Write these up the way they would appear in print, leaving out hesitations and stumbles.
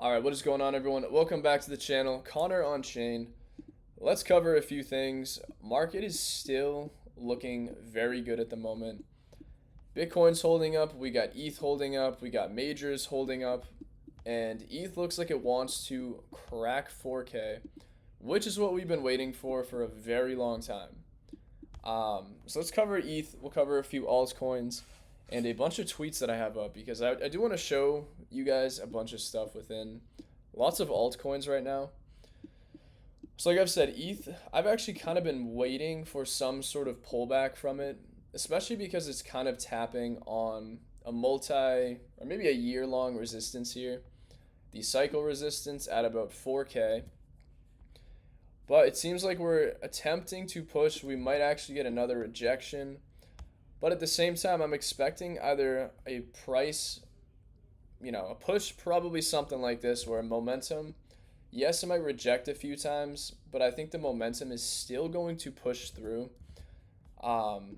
Alright, what is going on, everyone? Welcome back to the channel. Connor on Chain. Let's cover a few things. Market is still looking very good at the moment. Bitcoin's holding up, we got ETH holding up, we got majors holding up, and ETH looks like it wants to crack 4K, which is what we've been waiting for a very long time. So let's cover ETH, we'll cover a few altcoins, and a bunch of tweets that I have up because I do want to show you guys a bunch of stuff within lots of altcoins right now. So like I've said, ETH, I've actually kind of been waiting for some sort of pullback from it, especially because it's kind of tapping on a or maybe a year-long resistance here. The cycle resistance at about 4K. But it seems like we're attempting to push. We might actually get another rejection. But at the same time, I'm expecting either a price, a push, probably something like this, where momentum, yes, it might reject a few times, but I think the momentum is still going to push through.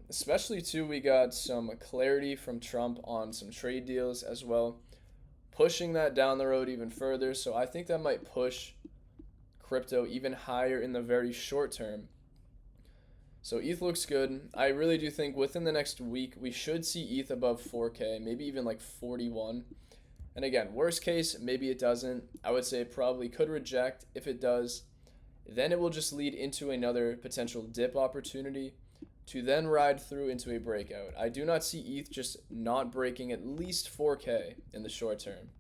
Especially, too, we got some clarity from Trump on some trade deals as well, pushing that down the road even further. So I think that might push crypto even higher in the very short term. So ETH looks good. I really do think within the next week we should see ETH above 4K, maybe even like 41. And again, worst case, maybe it doesn't. I would say it probably could reject. If it does, then it will just lead into another potential dip opportunity to then ride through into a breakout. I do not see ETH just not breaking at least 4K in the short term.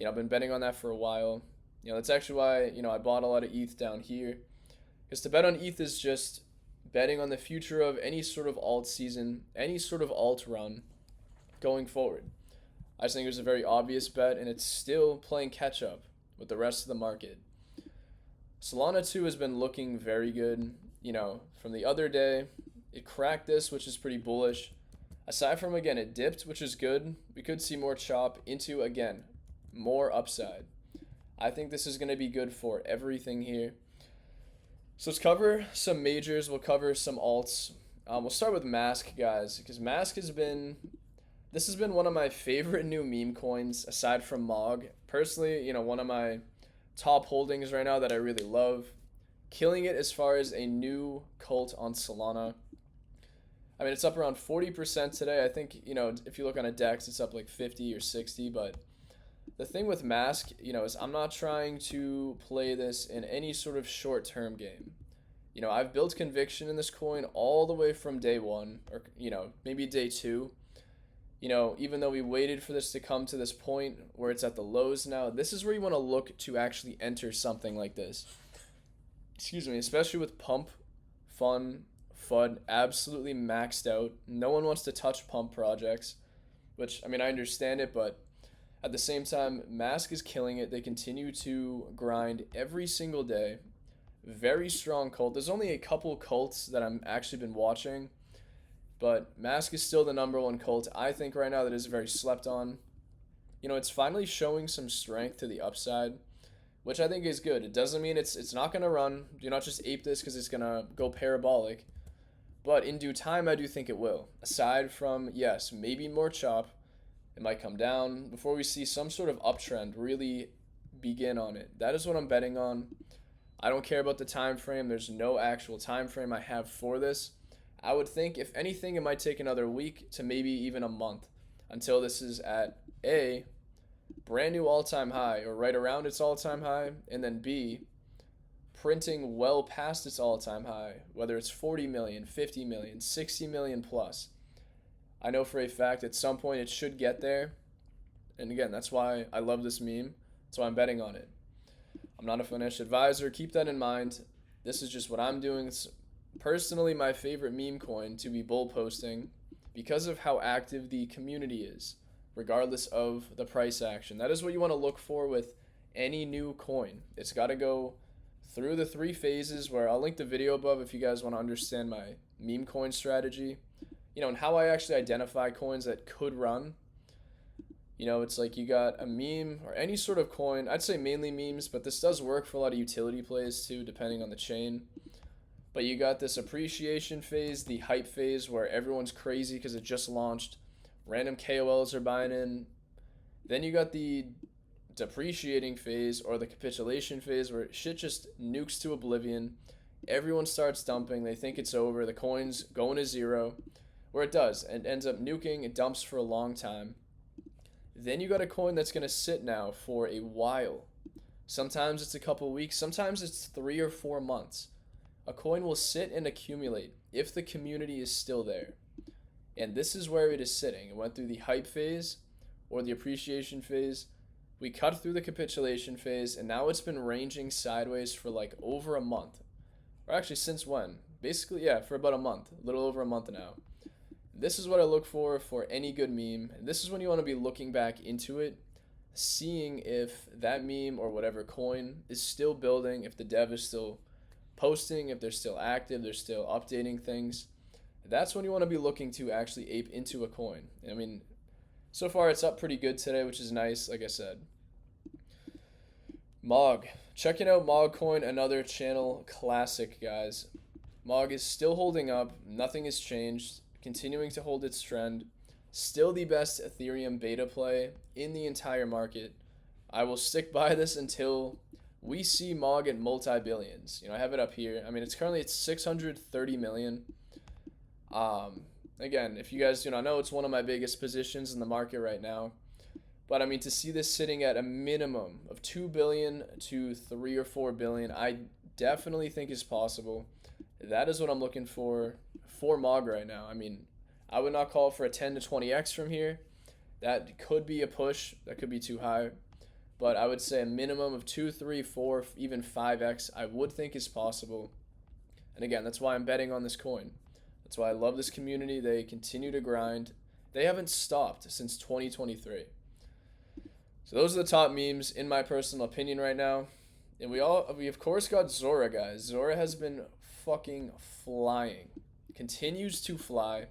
I've been betting on that for a while. That's actually why, I bought a lot of ETH down here. Because to bet on ETH is just betting on the future of any sort of alt season, any sort of alt run going forward. I just think it was a very obvious bet, and it's still playing catch up with the rest of the market. Solana too has been looking very good. From the other day, it cracked this, which is pretty bullish. Aside from, again, it dipped, which is good. We could see more chop into, again, more upside. I think this is going to be good for everything here. So let's cover some majors. We'll cover some alts. We'll start with Mask, guys, because Mask has been one of my favorite new meme coins aside from Mog. Personally, one of my top holdings right now that I really love. Killing it as far as a new cult on Solana. I mean, it's up around 40% today. I think, if you look on a DEX, it's up like 50 or 60, but the thing with Mask, is I'm not trying to play this in any sort of short-term game. I've built conviction in this coin all the way from day one, or, maybe day two. Even though we waited for this to come to this point where it's at the lows now, this is where you want to look to actually enter something like this. Excuse me, especially with Pump, FUD, absolutely maxed out. No one wants to touch Pump projects, which, I understand it, but at the same time, Mask is killing it. They continue to grind every single day. Very strong cult. There's only a couple cults that I'm actually been watching, but Mask is still the number one cult. I think right now that is very slept on. It's finally showing some strength to the upside, which I think is good. It doesn't mean it's not going to run. Do not just ape this because it's going to go parabolic. But in due time, I do think it will. Aside from, yes, maybe more chop. It might come down before we see some sort of uptrend really begin on it. That is what I'm betting on. I don't care about the time frame. There's no actual time frame I have for this. I would think, if anything, it might take another week to maybe even a month until this is at A, brand new all-time high or right around its all-time high, and then B, printing well past its all-time high, whether it's 40 million, 50 million, 60 million plus. I know for a fact at some point it should get there. And again, that's why I love this meme. That's why I'm betting on it. I'm not a financial advisor. Keep that in mind. This is just what I'm doing. It's personally my favorite meme coin to be bull posting because of how active the community is, regardless of the price action. That is what you want to look for with any new coin. It's got to go through the 3 phases where I'll link the video above if you guys want to understand my meme coin strategy. And how I actually identify coins that could run. It's like you got a meme or any sort of coin. I'd say mainly memes, but this does work for a lot of utility plays too, depending on the chain. But you got this appreciation phase, the hype phase, where everyone's crazy because it just launched. Random KOLs are buying in. Then you got the depreciating phase or the capitulation phase where shit just nukes to oblivion. Everyone starts dumping. They think it's over. The coin's going to zero, where it does, and ends up nuking. It dumps for a long time. Then you got a coin that's going to sit now for a while. Sometimes it's a couple weeks. Sometimes it's 3 or 4 months. A coin will sit and accumulate if the community is still there. And this is where it is sitting. It went through the hype phase or the appreciation phase. We cut through the capitulation phase, and now it's been ranging sideways for like over a month. Or actually, since when? Basically, yeah, for about a month. A little over a month now. This is what I look for any good meme. And this is when you want to be looking back into it, seeing if that meme or whatever coin is still building, if the dev is still posting, if they're still active, they're still updating things. That's when you want to be looking to actually ape into a coin. I mean, so far it's up pretty good today, which is nice, like I said. Mog. Checking out Memecoin, another channel classic, guys. Mog is still holding up. Nothing has changed. Continuing to hold its trend. Still the best Ethereum beta play in the entire market. I will stick by this until we see Mog at multi-billions. I have it up here. I mean, it's currently at 630 million. Again, if you guys do not know, it's one of my biggest positions in the market right now. But I mean, to see this sitting at a minimum of 2 billion to 3 or 4 billion, I definitely think is possible. That is what I'm looking for Mog right now. I mean, I would not call for a 10 to 20x from here. That could be a push. That could be too high. But I would say a minimum of 2, 3, 4, even 5x I would think is possible. And again, that's why I'm betting on this coin. That's why I love this community. They continue to grind. They haven't stopped since 2023. So those are the top memes in my personal opinion right now. And we of course got Zora, guys. Zora has been fucking flying. Continues to fly.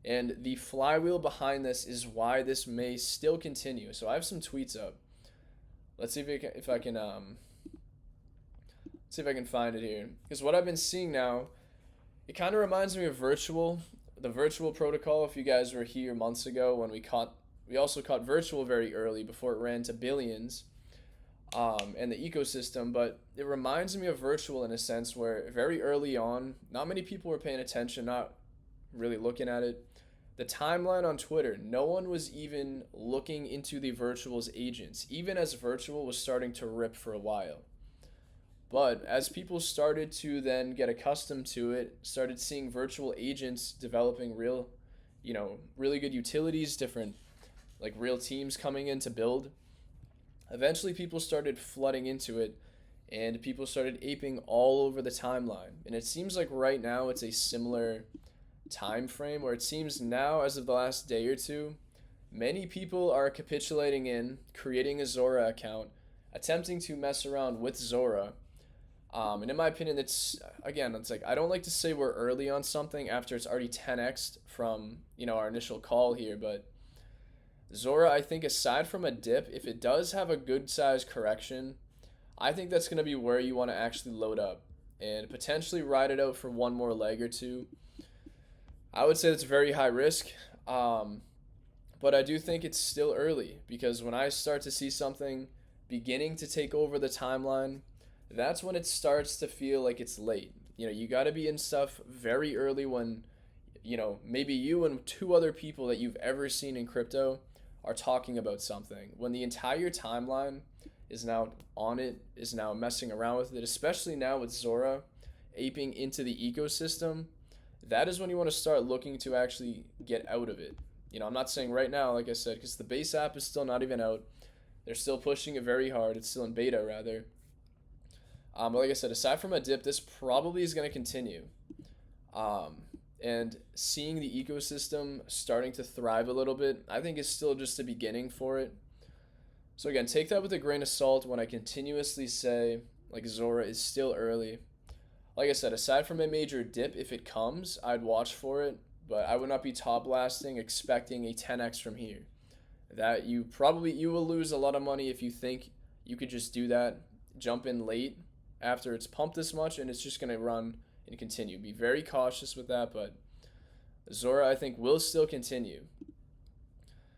And the flywheel behind this is why this may still continue. So I have some tweets up. Let's see if I can find it here. Because what I've been seeing now, it kind of reminds me of the virtual protocol. If you guys were here months ago when we also caught virtual very early before it ran to billions, and the ecosystem. But it reminds me of virtual in a sense where very early on, not many people were paying attention, not really looking at it. The timeline on Twitter, no one was even looking into the virtual's agents, even as virtual was starting to rip for a while. But as people started to then get accustomed to it, started seeing virtual agents developing really good utilities, different like real teams coming in to build, eventually people started flooding into it and people started aping all over the timeline. And it seems like right now it's a similar time frame where it seems now, as of the last day or two, many people are capitulating in, creating a Zora account, attempting to mess around with Zora. And in my opinion, it's like I don't like to say we're early on something after it's already 10x'd from our initial call here, but Zora, I think aside from a dip, if it does have a good size correction, I think that's going to be where you want to actually load up and potentially ride it out for one more leg or two. I would say that's very high risk, but I do think it's still early because when I start to see something beginning to take over the timeline, that's when it starts to feel like it's late. You got to be in stuff very early when, maybe you and 2 other people that you've ever seen in crypto are talking about something. When the entire timeline is now on it, is now messing around with it, especially now with Zora aping into the ecosystem, that is when you want to start looking to actually get out of it. I'm not saying right now, like I said, because the base app is still not even out. They're still pushing it very hard. It's still in beta, rather. But like I said, aside from a dip, this probably is going to continue. And seeing the ecosystem starting to thrive a little bit, I think is still just the beginning for it. So again, take that with a grain of salt when I continuously say, like, Zora is still early. Like I said, aside from a major dip, if it comes, I'd watch for it, but I would not be top blasting expecting a 10x from here. That you will lose a lot of money if you think you could just do that, jump in late after it's pumped this much and it's just going to run and continue. Be very cautious with that, but Zora, I think, will still continue.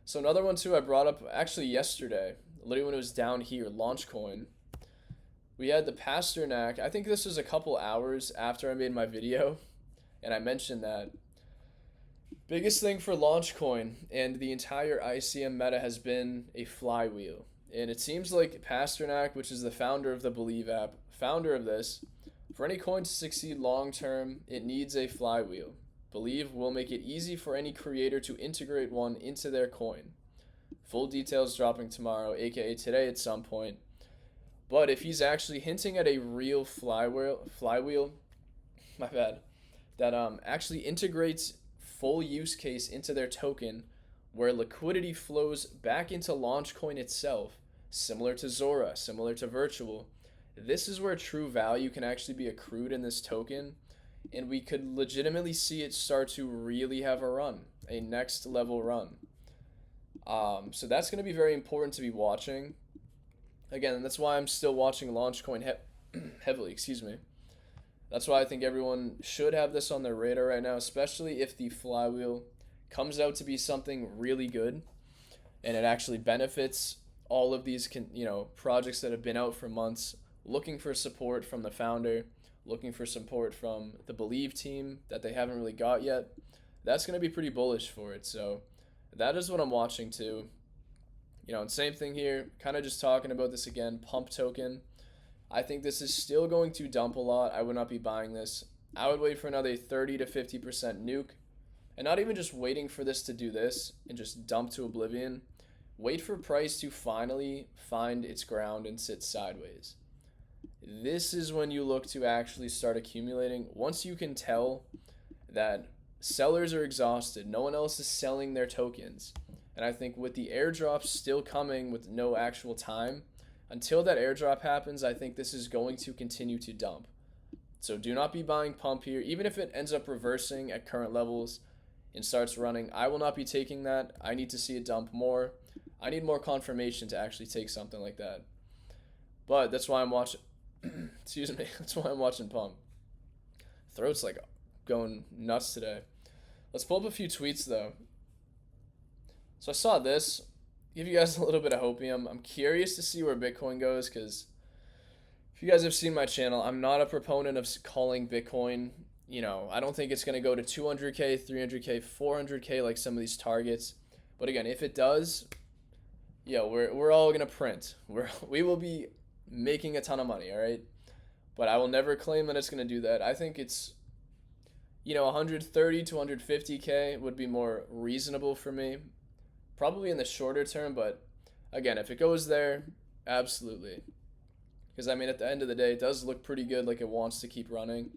So another one too I brought up actually yesterday. literally when it was down here, Launchcoin. We had the Pasternak. I think this was a couple hours after I made my video, and I mentioned that biggest thing for Launchcoin and the entire ICM meta has been a flywheel. And it seems like Pasternak, which is the founder of the Believe app, founder of this, for any coin to succeed long term, it needs a flywheel. Believe will make it easy for any creator to integrate one into their coin. Full details dropping tomorrow, aka today at some point. But if he's actually hinting at a real flywheel, my bad, that actually integrates full use case into their token, where liquidity flows back into Launchcoin itself, similar to Zora, similar to Virtual. This is where true value can actually be accrued in this token, and we could legitimately see it start to really have a run, a next level run. So that's going to be very important to be watching. Again, that's why I'm still watching Launchcoin heavily. Excuse me. That's why I think everyone should have this on their radar right now, especially if the flywheel comes out to be something really good, and it actually benefits all of these projects that have been out for months, looking for support from the founder, looking for support from the Believe team that they haven't really got yet. That's going to be pretty bullish for it. So that is what I'm watching too. And same thing here, kind of just talking about this again, pump token. I think this is still going to dump a lot. I would not be buying this. I would wait for another 30 to 50% nuke, and not even just waiting for this to do this and just dump to oblivion. Wait for price to finally find its ground and sit sideways. This is when you look to actually start accumulating. Once you can tell that sellers are exhausted, no one else is selling their tokens. And I think with the airdrops still coming with no actual time, until that airdrop happens, I think this is going to continue to dump. So do not be buying pump here. Even if it ends up reversing at current levels and starts running, I will not be taking that. I need to see it dump more. I need more confirmation to actually take something like that. But that's why I'm watching. Excuse me. That's why I'm watching pump. Throat's like going nuts today. Let's pull up a few tweets though. So I saw this. Give you guys a little bit of hopium. I'm curious to see where Bitcoin goes, because if you guys have seen my channel, I'm not a proponent of calling Bitcoin. I don't think it's going to go to 200K, 300K, 400K like some of these targets. But again, if it does, we're all going to print. We will be making a ton of money, all right? But I will never claim that it's going to do that. I think it's 130 to 150K would be more reasonable for me. Probably in the shorter term, but again, if it goes there, absolutely. Because at the end of the day, it does look pretty good, like it wants to keep running.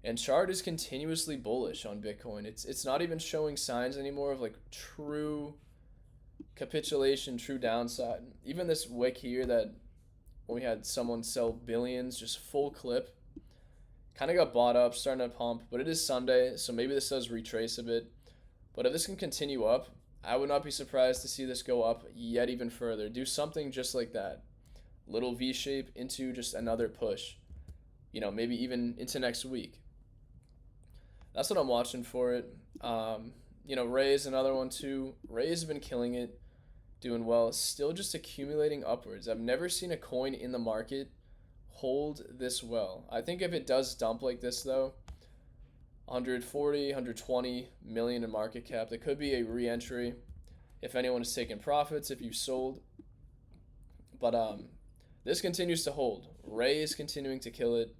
And chart is continuously bullish on Bitcoin. It's not even showing signs anymore of like true capitulation, true downside. Even this wick here that when we had someone sell billions, just full clip, kind of got bought up, starting to pump. But it is Sunday, so maybe this does retrace a bit. But if this can continue up, I would not be surprised to see this go up yet even further. Do something just like that. Little V shape into just another push. Maybe even into next week. That's what I'm watching for it. Ray's another one too. Ray's been killing it, doing well. Still just accumulating upwards. I've never seen a coin in the market hold this well. I think if it does dump like this though, 140, 120 million in market cap. There could be a re-entry if anyone is taking profits, if you sold. But this continues to hold. Ray is continuing to kill it.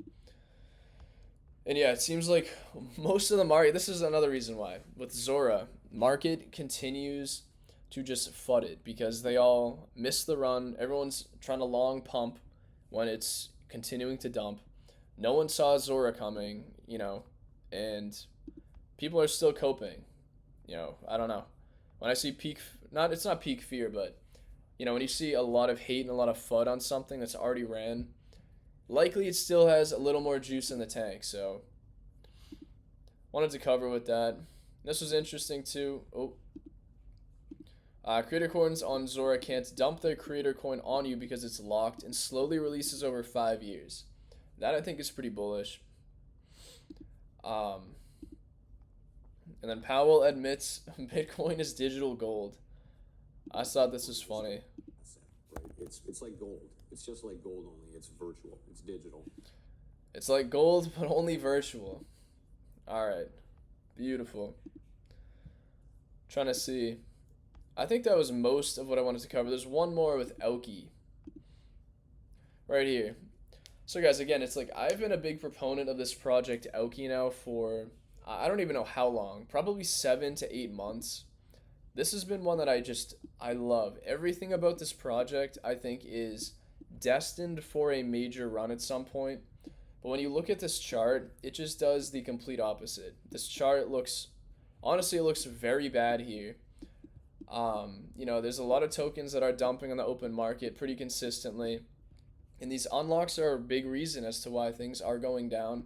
And yeah, it seems like most of the market, this is another reason why. With Zora, market continues to just FUD it because they all miss the run. Everyone's trying to long pump when it's continuing to dump. No one saw Zora coming, and people are still coping. I don't know. When I see it's not peak fear, but when you see a lot of hate and a lot of FUD on something that's already ran, likely it still has a little more juice in the tank. So wanted to cover with that. This was interesting too. Creator coins on Zora can't dump their creator coin on you because it's locked and slowly releases over 5 years. That I think is pretty bullish. And then Powell admits Bitcoin is digital gold. I thought this was funny. It's like gold. It's just like gold, only it's virtual. It's digital. It's like gold, but only virtual. All right, beautiful. Trying to see. I think that was most of what I wanted to cover. There's one more with Elky right here. So guys, again, it's like I've been a big proponent of this project Elky now for I don't even know how long, probably 7 to 8 months. This has been one that I love. Everything about this project I think is destined for a major run at some point. But when you look at this chart, it just does the complete opposite. This chart looks honestly it looks very bad here. There's a lot of tokens that are dumping on the open market pretty consistently. And these unlocks are a big reason as to why things are going down.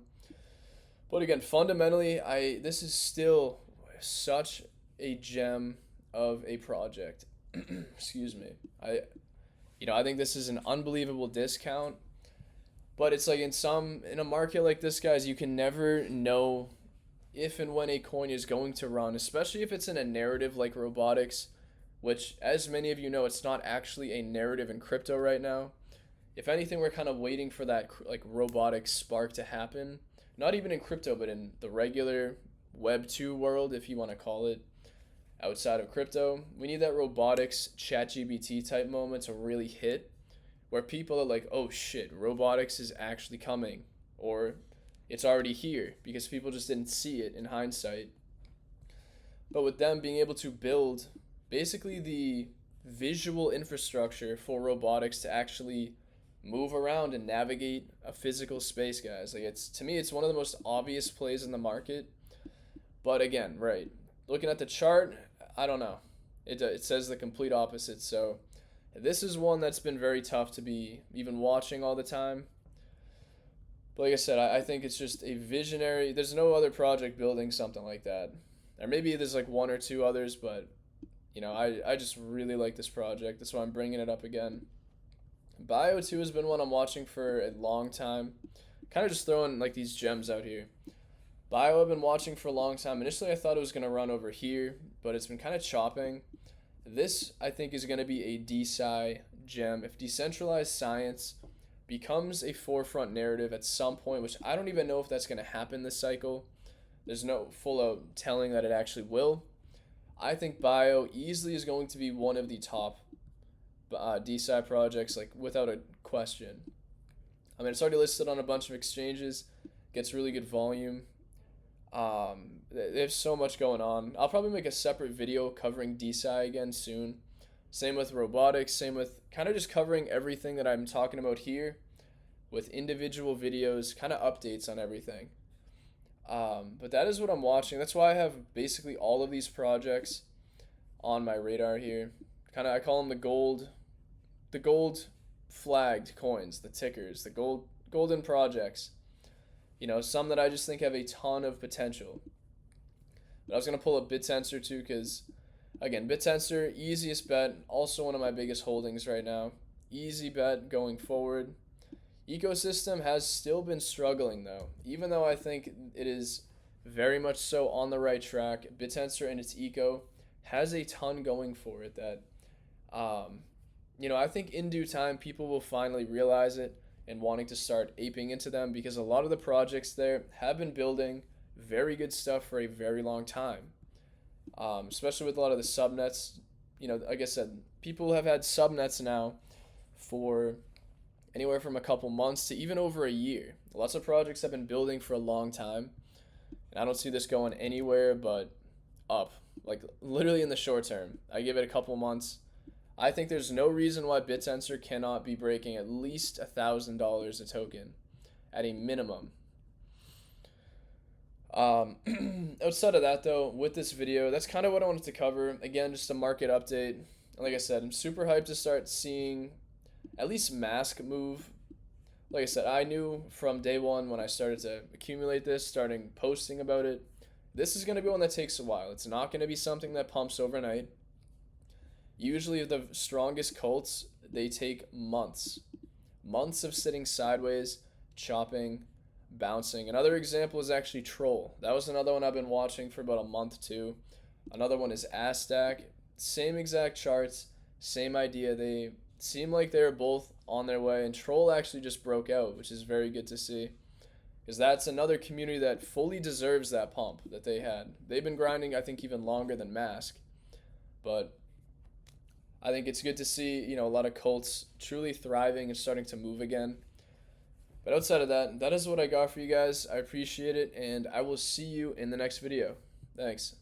But again, fundamentally, this is still such a gem of a project. Excuse me. I think this is an unbelievable discount. But it's like in a market like this, guys, you can never know if and when a coin is going to run, especially if it's in a narrative like robotics, which, as many of you know, it's not actually a narrative in crypto right now. If anything, we're kind of waiting for that like robotic spark to happen. Not even in crypto, but in the regular Web 2 world, if you want to call it, outside of crypto. We need that robotics ChatGPT type moment to really hit, where people are like, oh shit, robotics is actually coming, or it's already here, because people just didn't see it in hindsight. But with them being able to build basically the visual infrastructure for robotics to actually move around and navigate a physical space, guys. Like to me, it's one of the most obvious plays in the market. But again, right, looking at the chart, I don't know. It says the complete opposite. So this is one that's been very tough to be even watching all the time. But like I said, I think it's just a visionary. There's no other project building something like that. Or maybe there's like one or two others, but I just really like this project. That's why I'm bringing it up again. Bio 2 has been one I'm watching for a long time. Kind of just throwing like these gems out here. Bio I've been watching for a long time. Initially I thought it was going to run over here, but it's been kind of chopping. This I think is going to be a DeSci gem. If decentralized science becomes a forefront narrative at some point, which I don't even know if that's going to happen this cycle. There's no full out telling that it actually will. I think Bio easily is going to be one of the top DeSci projects, like without a question. I mean, it's already listed on a bunch of exchanges, gets really good volume. There's so much going on. I'll probably make a separate video covering DeSci again soon. Same with robotics, same with kind of just covering everything that I'm talking about here with individual videos, kind of updates on everything. But that is what I'm watching. That's why I have basically all of these projects on my radar here. I call them the gold flagged coins, the tickers, the golden projects. Some that I just think have a ton of potential. But I was gonna pull up Bitensor too, because again, Bitensor, easiest bet, also one of my biggest holdings right now. Easy bet going forward. Ecosystem has still been struggling though, even though I think it is very much so on the right track. Bitensor and its eco has a ton going for it that, I think in due time people will finally realize it and wanting to start aping into them, because a lot of the projects there have been building very good stuff for a very long time, especially with a lot of the subnets. Like I said, people have had subnets now for anywhere from a couple months to even over a year. Lots of projects have been building for a long time, and I don't see this going anywhere but up, like literally in the short term. I give it a couple months. I think there's no reason why Bitensor cannot be breaking at least $1,000 a token at a minimum. Outside of that though, with this video, that's kind of what I wanted to cover. Again, just a market update. Like I said, I'm super hyped to start seeing at least Mask move. Like I said, I knew from day one when I started to accumulate this, starting posting about it, this is going to be one that takes a while. It's not going to be something that pumps overnight. Usually the strongest cults, they take months. Months of sitting sideways, chopping, bouncing. Another example is actually Troll. That was another one I've been watching for about a month too. Another one is Astack. Same exact charts, same idea. They seemed like they were both on their way, and Troll actually just broke out, which is very good to see. Because that's another community that fully deserves that pump that they had. They've been grinding, I think, even longer than Mask. But I think it's good to see, a lot of cults truly thriving and starting to move again. But outside of that, that is what I got for you guys. I appreciate it, and I will see you in the next video. Thanks.